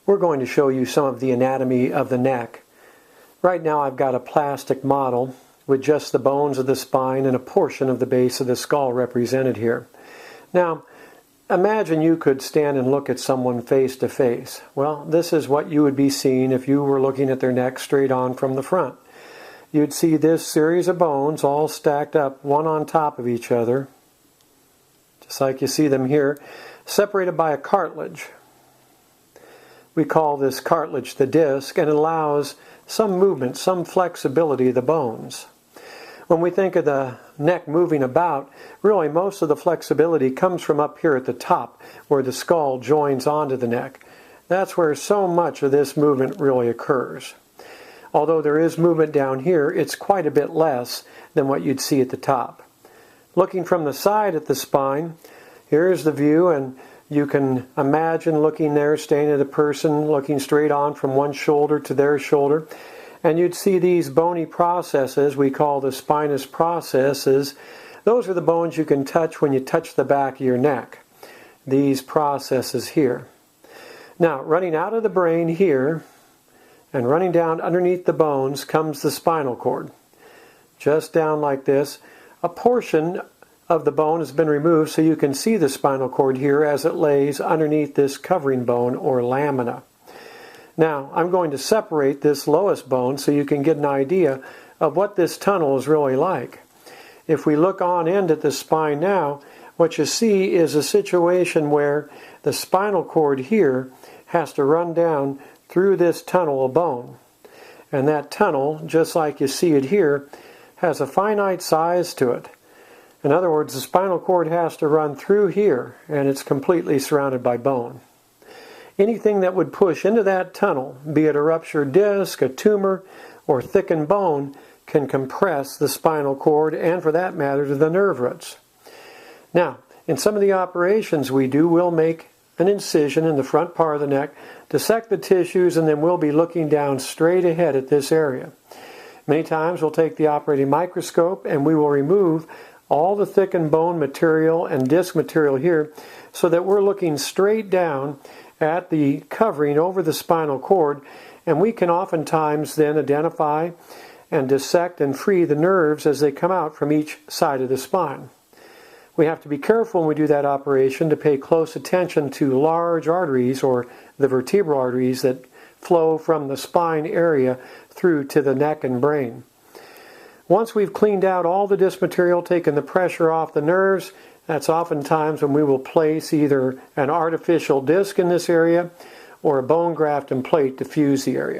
we're going to show you some of the anatomy of the neck. Right now I've got a plastic model with just the bones of the spine and a portion of the base of the skull represented here. Now, imagine you could stand and look at someone face to face. Well, this is what you would be seeing if you were looking at their neck straight on from the front. You'd see this series of bones all stacked up one on top of each other, just like you see them here, separated by a cartilage. We call this cartilage the disc, and it allows some movement, some flexibility of the bones. When we think of the neck moving about, really most of the flexibility comes from up here at the top, where the skull joins onto the neck. That's where so much of this movement really occurs. Although there is movement down here, it's quite a bit less than what you'd see at the top. Looking from the side at the spine, here's the view, and you can imagine looking there, staying at a person, looking straight on from one shoulder to their shoulder, and you'd see these bony processes we call the spinous processes. Those are the bones you can touch when you touch the back of your neck. These processes here. Now, running out of the brain here and running down underneath the bones comes the spinal cord. Just down like this. A portion of the bone has been removed so you can see the spinal cord here as it lays underneath this covering bone or lamina. Now, I'm going to separate this lowest bone so you can get an idea of what this tunnel is really like. If we look on end at the spine now, what you see is a situation where the spinal cord here has to run down through this tunnel of bone. And that tunnel, just like you see it here, has a finite size to it. In other words, the spinal cord has to run through here, and it's completely surrounded by bone. Anything that would push into that tunnel, be it a ruptured disc, a tumor, or thickened bone, can compress the spinal cord and, for that matter, to the nerve roots. Now, in some of the operations we do, we'll make an incision in the front part of the neck, dissect the tissues, and then we'll be looking down straight ahead at this area. Many times we'll take the operating microscope and we will remove all the thickened bone material and disc material here so that we're looking straight down at the covering over the spinal cord, and we can oftentimes then identify and dissect and free the nerves as they come out from each side of the spine. We have to be careful when we do that operation to pay close attention to large arteries, or the vertebral arteries that flow from the spine area through to the neck and brain. Once we've cleaned out all the disc material, taken the pressure off the nerves, that's oftentimes when we will place either an artificial disc in this area or a bone graft and plate to fuse the area.